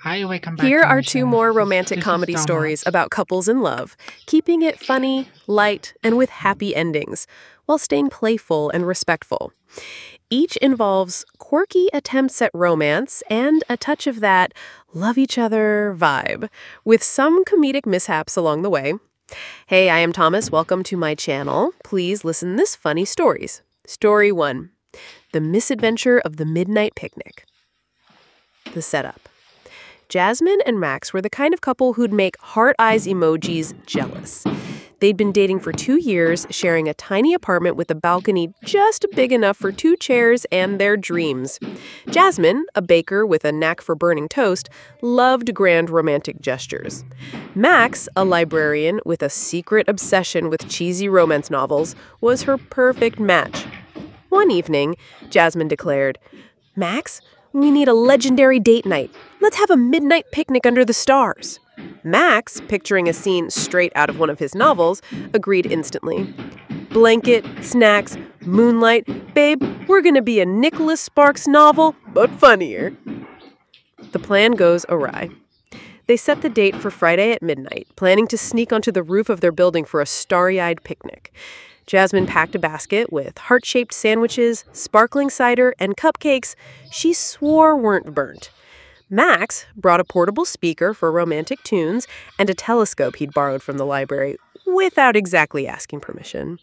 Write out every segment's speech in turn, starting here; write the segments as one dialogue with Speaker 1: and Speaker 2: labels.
Speaker 1: Hi, welcome back
Speaker 2: Here
Speaker 1: to
Speaker 2: are
Speaker 1: my
Speaker 2: two
Speaker 1: channel.
Speaker 2: more
Speaker 1: This
Speaker 2: romantic
Speaker 1: is
Speaker 2: comedy stories
Speaker 1: Thomas.
Speaker 2: about couples in love, keeping it funny, light, and with happy endings, while staying playful and respectful. Each involves quirky attempts at romance and a touch of that love each other vibe, with some comedic mishaps along the way. Hey, I am Thomas. Welcome to my channel. Please listen to this funny stories. Story 1. The Misadventure of the Midnight Picnic. The setup. Jasmine and Max were the kind of couple who'd make heart eyes emojis jealous. They'd been dating for 2 years, sharing a tiny apartment with a balcony just big enough for 2 chairs and their dreams. Jasmine, a baker with a knack for burning toast, loved grand romantic gestures. Max, a librarian with a secret obsession with cheesy romance novels, was her perfect match. One evening, Jasmine declared, "Max, we need a legendary date night. Let's have a midnight picnic under the stars." Max, picturing a scene straight out of one of his novels, agreed instantly. Blanket, snacks, moonlight. Babe, we're gonna be a Nicholas Sparks novel, but funnier. The plan goes awry. They set the date for Friday at midnight, planning to sneak onto the roof of their building for a starry-eyed picnic. Jasmine packed a basket with heart-shaped sandwiches, sparkling cider, and cupcakes she swore weren't burnt. Max brought a portable speaker for romantic tunes and a telescope he'd borrowed from the library without exactly asking permission.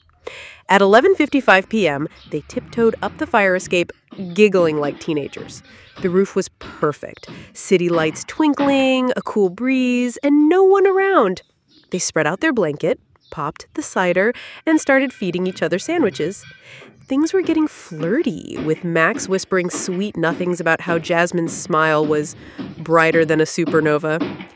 Speaker 2: At 11:55 p.m., they tiptoed up the fire escape, giggling like teenagers. The roof was perfect. City lights twinkling, a cool breeze, and no one around. They spread out their blanket, popped the cider, and started feeding each other sandwiches. Things were getting flirty, with Max whispering sweet nothings about how Jasmine's smile was brighter than a supernova.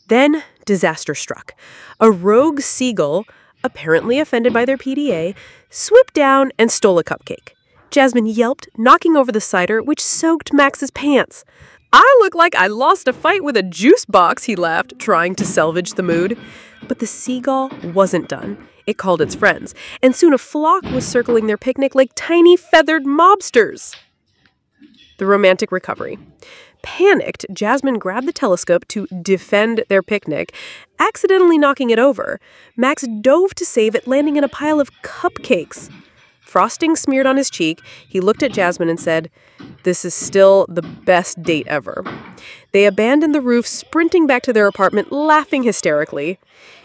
Speaker 2: Then disaster struck. A rogue seagull, apparently offended by their PDA, swooped down and stole a cupcake. Jasmine yelped, knocking over the cider, which soaked Max's pants. "I look like I lost a fight with a juice box," he laughed, trying to salvage the mood. But the seagull wasn't done. It called its friends, and soon a flock was circling their picnic like tiny feathered mobsters. The romantic recovery. Panicked, Jasmine grabbed the telescope to defend their picnic, accidentally knocking it over. Max dove to save it, landing in a pile of cupcakes. Frosting smeared on his cheek, he looked at Jasmine and said, "This is still the best date ever." They abandoned the roof, sprinting back to their apartment, laughing hysterically.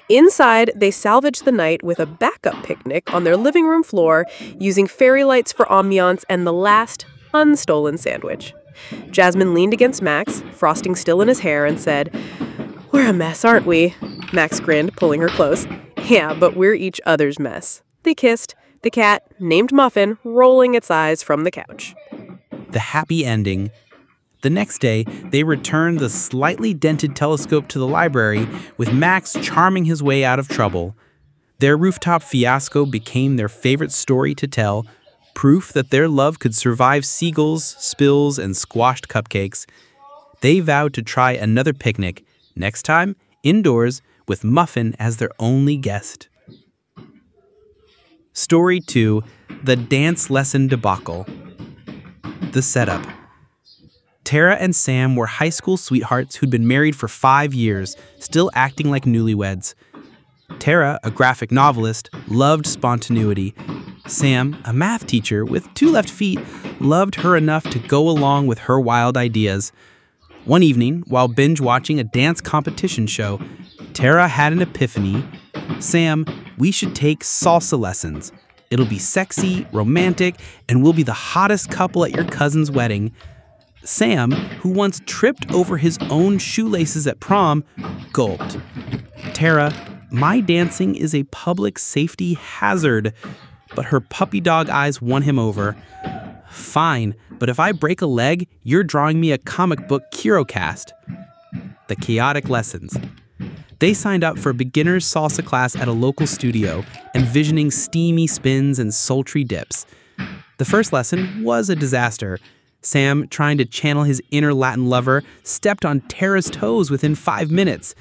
Speaker 2: Inside, they salvaged the night with a backup picnic on their living room floor, using fairy lights for ambiance and the last unstolen sandwich. Jasmine leaned against Max, frosting still in his hair, and said, "We're a mess, aren't we?" Max grinned, pulling her close. "Yeah, but we're each other's mess." They kissed, the cat, named Muffin, rolling its eyes from the couch.
Speaker 3: The happy ending. The next day, they returned the slightly dented telescope to the library, with Max charming his way out of trouble. Their rooftop fiasco became their favorite story to tell, proof that their love could survive seagulls, spills, and squashed cupcakes. They vowed to try another picnic, next time indoors, with Muffin as their only guest. Story 2. The Dance Lesson Debacle. The setup. Tara and Sam were high school sweethearts who'd been married for 5 years, still acting like newlyweds. Tara, a graphic novelist, loved spontaneity. Sam, a math teacher with 2 left feet, loved her enough to go along with her wild ideas. One evening, while binge-watching a dance competition show, Tara had an epiphany. "Sam, we should take salsa lessons. It'll be sexy, romantic, and we'll be the hottest couple at your cousin's wedding." Sam, who once tripped over his own shoelaces at prom, gulped. "Tara, my dancing is a public safety hazard." But her puppy dog eyes won him over. "Fine, but if I break a leg, you're drawing me a comic book Kirocast." The chaotic lessons. They signed up for a beginner's salsa class at a local studio, envisioning steamy spins and sultry dips. The first lesson was a disaster. Sam, trying to channel his inner Latin lover, stepped on Tara's toes within 5 minutes.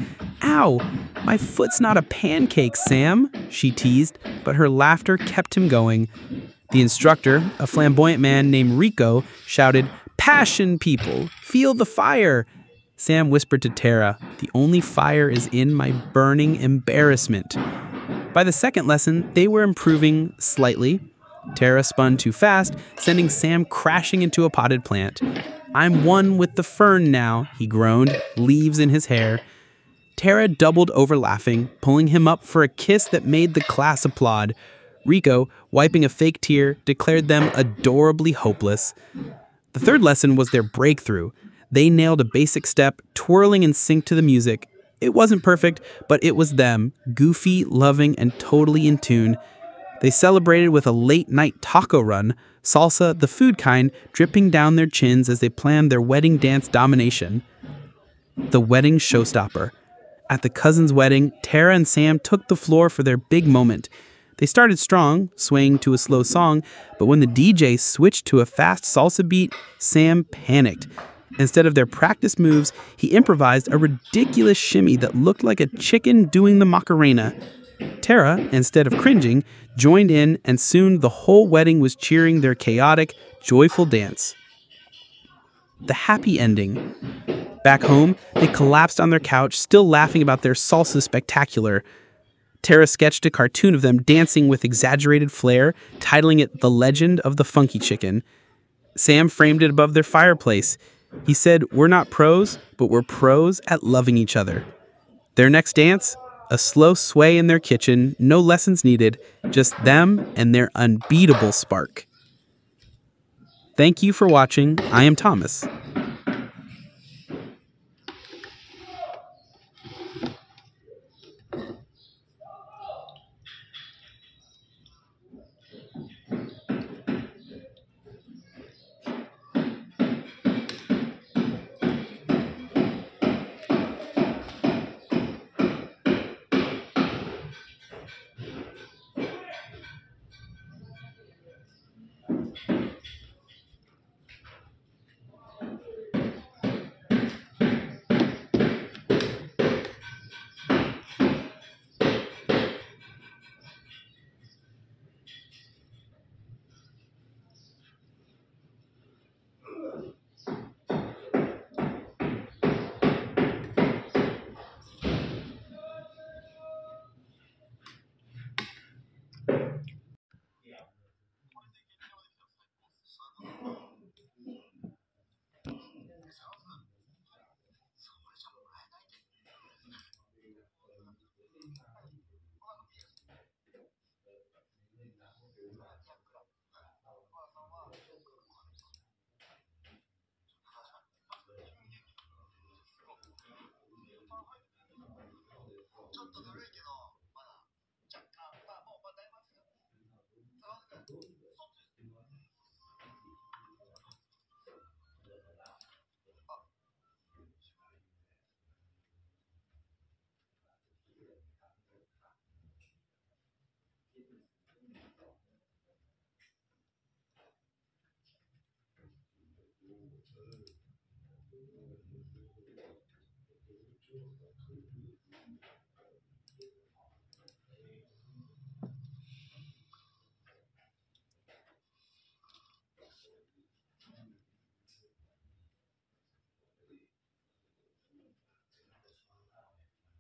Speaker 3: "Ow, my foot's not a pancake, Sam," she teased, but her laughter kept him going. The instructor, a flamboyant man named Rico, shouted, "Passion, people! Feel the fire!" Sam whispered to Tara, "The only fire is in my burning embarrassment." By the second lesson, they were improving slightly. Tara spun too fast, sending Sam crashing into a potted plant. "I'm one with the fern now," he groaned, leaves in his hair. Tara doubled over laughing, pulling him up for a kiss that made the class applaud. Rico, wiping a fake tear, declared them adorably hopeless. The third lesson was their breakthrough. They nailed a basic step, twirling in sync to the music. It wasn't perfect, but it was them, goofy, loving, and totally in tune. They celebrated with a late-night taco run, salsa, the food kind, dripping down their chins as they planned their wedding dance domination. The wedding showstopper. At the cousin's wedding, Tara and Sam took the floor for their big moment. They started strong, swaying to a slow song, but when the DJ switched to a fast salsa beat, Sam panicked. Instead of their practice moves, he improvised a ridiculous shimmy that looked like a chicken doing the Macarena. Tara, instead of cringing, joined in, and soon the whole wedding was cheering their chaotic, joyful dance. The happy ending. Back home, they collapsed on their couch, still laughing about their salsa spectacular. Tara sketched a cartoon of them dancing with exaggerated flair, titling it The Legend of the Funky Chicken. Sam framed it above their fireplace. He said, "We're not pros, but we're pros at loving each other." Their next dance? A slow sway in their kitchen, no lessons needed, just them and their unbeatable spark. Thank you for watching. I am Thomas.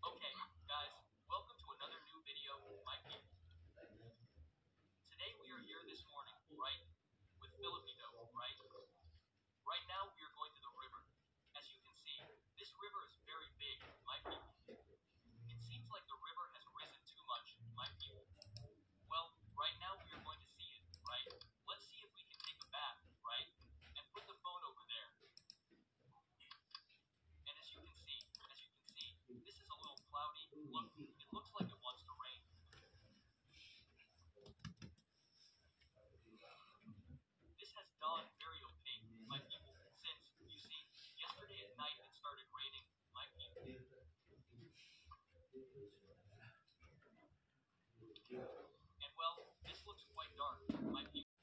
Speaker 1: Okay, guys, welcome to another new video, my people. Today we are here this morning, right, with Filipino, right? Right now we are going to the river. As you can see, this river is very big, my people. It seems like the river has risen too much, my people. Well, right now we are going to see it, right? Let's see if we can take a bath, right? And put the phone over there. And as you can see, this is a little cloudy. Look, it looks like it wants to rain. This has dawned very opaque, my people, since, you see, yesterday at night it started raining, my people. And well, this looks quite dark, my people.